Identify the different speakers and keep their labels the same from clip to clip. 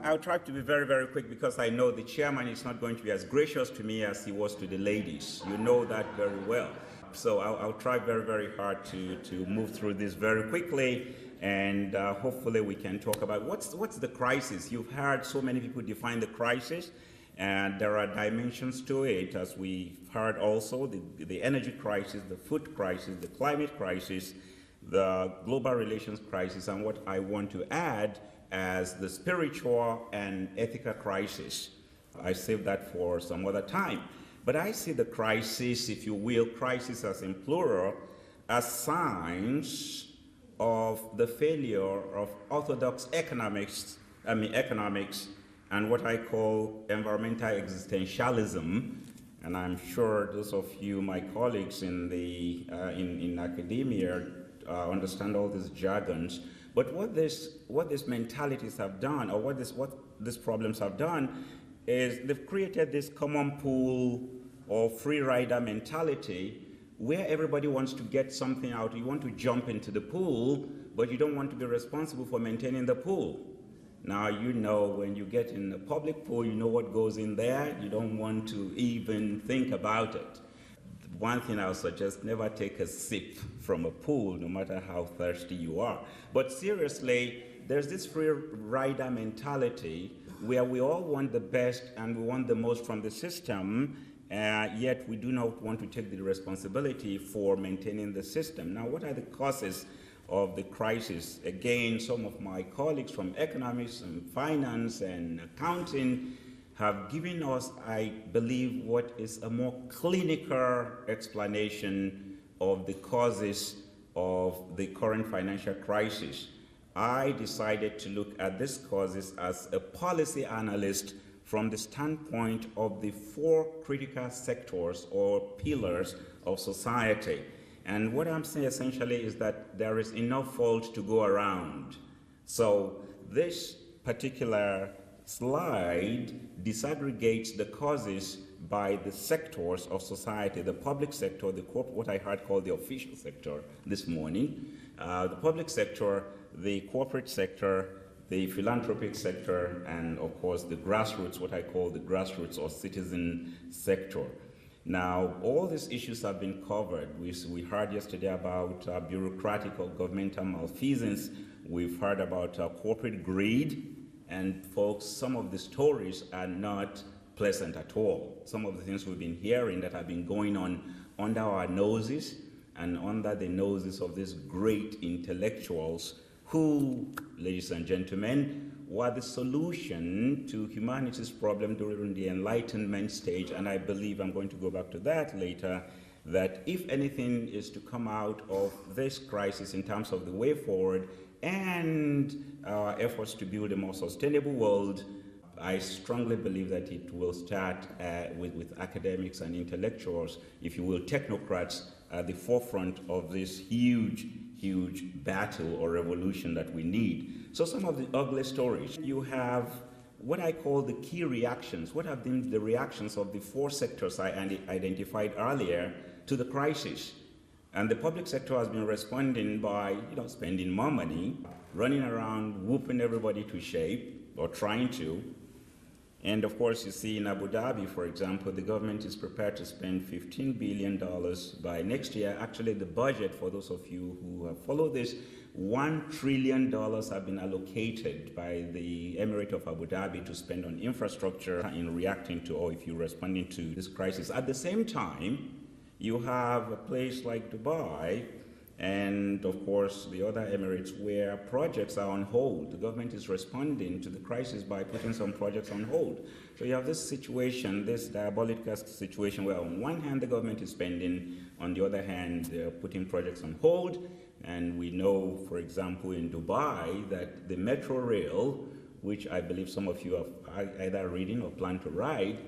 Speaker 1: I'll try to be very, very quick because I know the chairman is not going to be as gracious to me as he was to the ladies. You know that very well. So I'll try very, very hard to move through this very quickly, and hopefully we can talk about what's the crisis. You've heard so many people define the crisis, and there are dimensions to it, as we heard also, the energy crisis, the food crisis, the climate crisis, the global relations crisis, and what I want to add as the spiritual and ethical crisis. I save that for some other time. But I see the crisis, if you will, crisis as in plural, as signs of the failure of orthodox economics and what I call environmental existentialism. And I'm sure those of you, my colleagues in academia, understand all these jargons. But what these mentalities have done, or what these problems have done, is they've created this common pool or free rider mentality where everybody wants to get something out. You want to jump into the pool, but you don't want to be responsible for maintaining the pool. Now, you know, when you get in a public pool, you know what goes in there. You don't want to even think about it. One thing I'll suggest, never take a sip from a pool, no matter how thirsty you are. But seriously, there's this free rider mentality where we all want the best and we want the most from the system, yet we do not want to take the responsibility for maintaining the system. Now, what are the causes of the crisis? Again, some of my colleagues from economics and finance and accounting have given us, I believe, what is a more clinical explanation of the causes of the current financial crisis. I decided to look at these causes as a policy analyst from the standpoint of the four critical sectors or pillars of society. And what I'm saying essentially is that there is enough fault to go around. So this particular slide disaggregates the causes by the sectors of society: the public sector, what I heard called the official sector this morning, the public sector, the corporate sector, the philanthropic sector, and of course the grassroots, what I call the grassroots or citizen sector. Now, all these issues have been covered. We heard yesterday about bureaucratic or governmental malfeasance. We've heard about corporate greed. And folks, some of the stories are not pleasant at all. Some of the things we've been hearing that have been going on under our noses and under the noses of these great intellectuals who, ladies and gentlemen, were the solution to humanity's problem during the Enlightenment stage. And I believe, I'm going to go back to that later, that if anything is to come out of this crisis in terms of the way forward and our efforts to build a more sustainable world, I strongly believe that it will start with academics and intellectuals, if you will, technocrats, at the forefront of this huge battle or revolution that we need. So some of the ugly stories. You have what I call the key reactions. What have been the reactions of the four sectors I identified earlier to the crisis? And the public sector has been responding by, spending more money, running around, whooping everybody to shape, or trying to. And of course, you see in Abu Dhabi, for example, the government is prepared to spend $15 billion by next year. Actually, the budget, for those of you who have followed this, $1 trillion have been allocated by the Emirate of Abu Dhabi to spend on infrastructure in reacting to, or if you're responding to this crisis. At the same time, you have a place like Dubai and, of course, the other Emirates where projects are on hold. The government is responding to the crisis by putting some projects on hold. So you have this situation, this diabolical situation where on one hand the government is spending, on the other hand they're putting projects on hold. And we know, for example, in Dubai that the metro rail, which I believe some of you have either reading or plan to ride,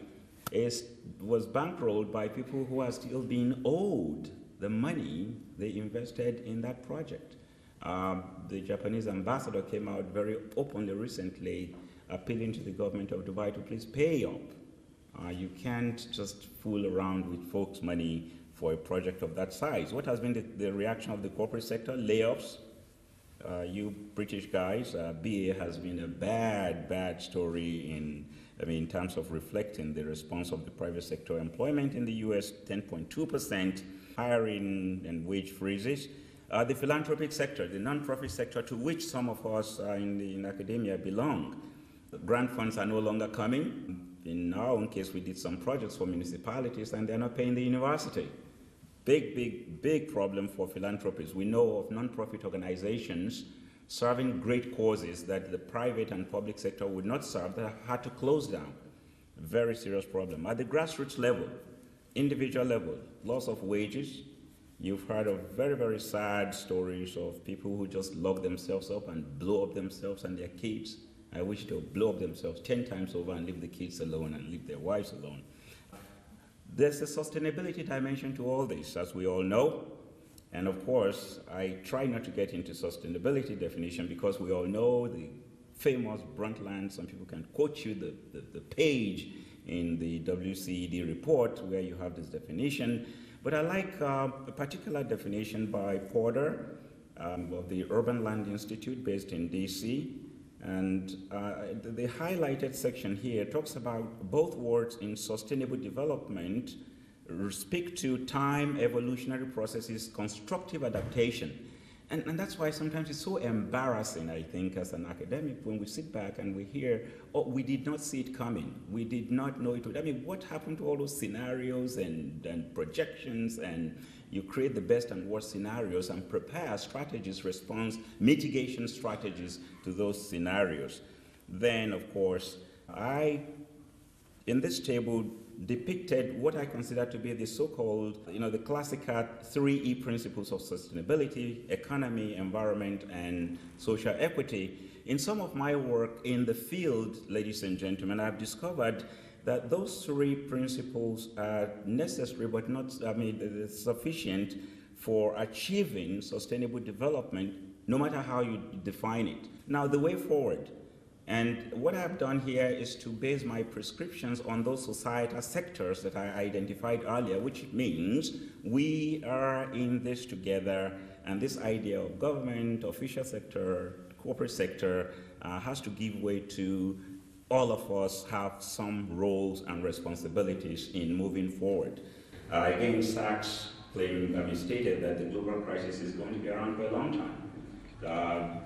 Speaker 1: was bankrolled by people who are still being owed the money they invested in that project. The Japanese ambassador came out very openly recently appealing to the government of Dubai to please pay up. You can't just fool around with folks' money for a project of that size. What has been the reaction of the corporate sector? Layoffs, You British guys, BA has been a bad story in terms of reflecting the response of the private sector. Employment in the US, 10.2%, hiring and wage freezes. The philanthropic sector, the non-profit sector to which some of us in academia belong. The grant funds are no longer coming. In our own case, we did some projects for municipalities and they're not paying the university. Big problem for philanthropists. We know of non-profit organizations serving great causes that the private and public sector would not serve that had to close down. Very serious problem. At the grassroots level, individual level, loss of wages. You've heard of very sad stories of people who just lock themselves up and blow up themselves and their kids. I wish they would blow up themselves 10 times over and leave the kids alone and leave their wives alone. There's a sustainability dimension to all this, as we all know. And of course, I try not to get into sustainability definition because we all know the famous Brundtland. Some people can quote you the page in the WCED report where you have this definition. But I like a particular definition by Porter of the Urban Land Institute based in DC. And the highlighted section here talks about both words in sustainable development speak to time, evolutionary processes, constructive adaptation. And that's why sometimes it's so embarrassing, I think, as an academic, when we sit back and we hear, oh, we did not see it coming. We did not know it would. I mean, what happened to all those scenarios and projections? And you create the best and worst scenarios and prepare strategies, response, mitigation strategies to those scenarios. Then, of course, in this table, depicted what I consider to be the so-called, the classical 3E principles of sustainability: economy, environment, and social equity. In some of my work in the field, ladies and gentlemen, I've discovered that those three principles are necessary but not, sufficient for achieving sustainable development, no matter how you define it. Now, the way forward. And what I've done here is to base my prescriptions on those societal sectors that I identified earlier, which means we are in this together, and this idea of government, official sector, corporate sector has to give way to all of us have some roles and responsibilities in moving forward. Again, Sachs stated that the global crisis is going to be around for a long time.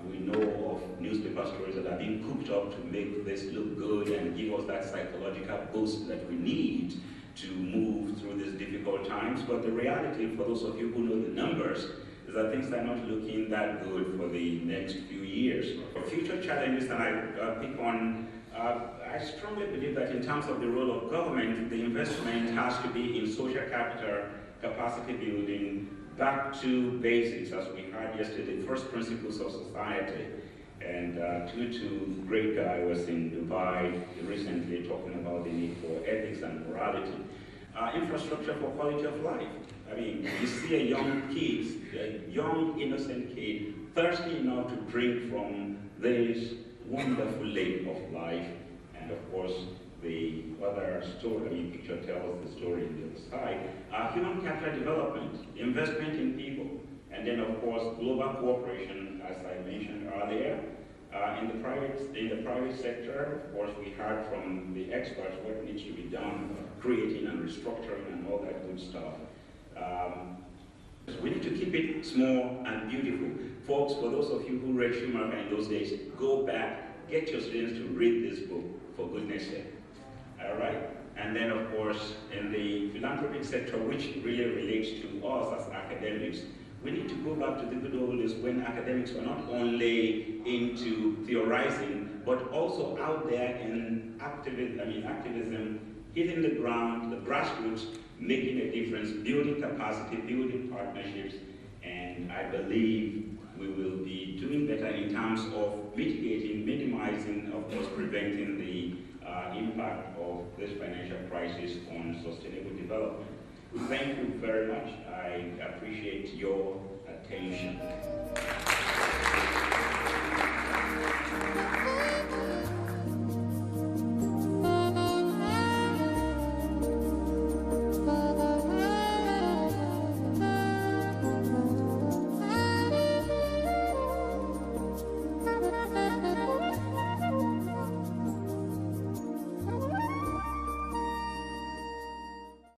Speaker 1: We know of newspaper stories that are being cooked up to make this look good and give us that psychological boost that we need to move through these difficult times. But the reality, for those of you who know the numbers, is that things are not looking that good for the next few years. For future challenges, and I pick on, I strongly believe that in terms of the role of government, the investment has to be in social capital, capacity building, back to basics, as we heard yesterday, first principles of society. And Tutu, great guy, was in Dubai recently talking about the need for ethics and morality. Infrastructure for quality of life. I mean, you see a young innocent kid, thirsty enough to drink from this wonderful lake of life. And of course, the other story, picture tells the story on the other side. Human capital development, investment in people, and then of course global cooperation, as I mentioned earlier. In the private sector, of course, we heard from the experts what needs to be done, creating and restructuring and all that good stuff. We need to keep it small and beautiful. Folks, for those of you who read Schumacher in those days, go back, get your students to read this book, for goodness sake. All right? And then, of course, in the philanthropic sector, which really relates to us as academics, we need to go back to the good old days when academics were not only into theorizing, but also out there in activism, hitting the ground, the grassroots, making a difference, building capacity, building partnerships, and I believe we will be doing better in terms of mitigating, minimizing, of course, preventing the impact of this financial crisis on sustainable development. Thank you very much. I appreciate your attention.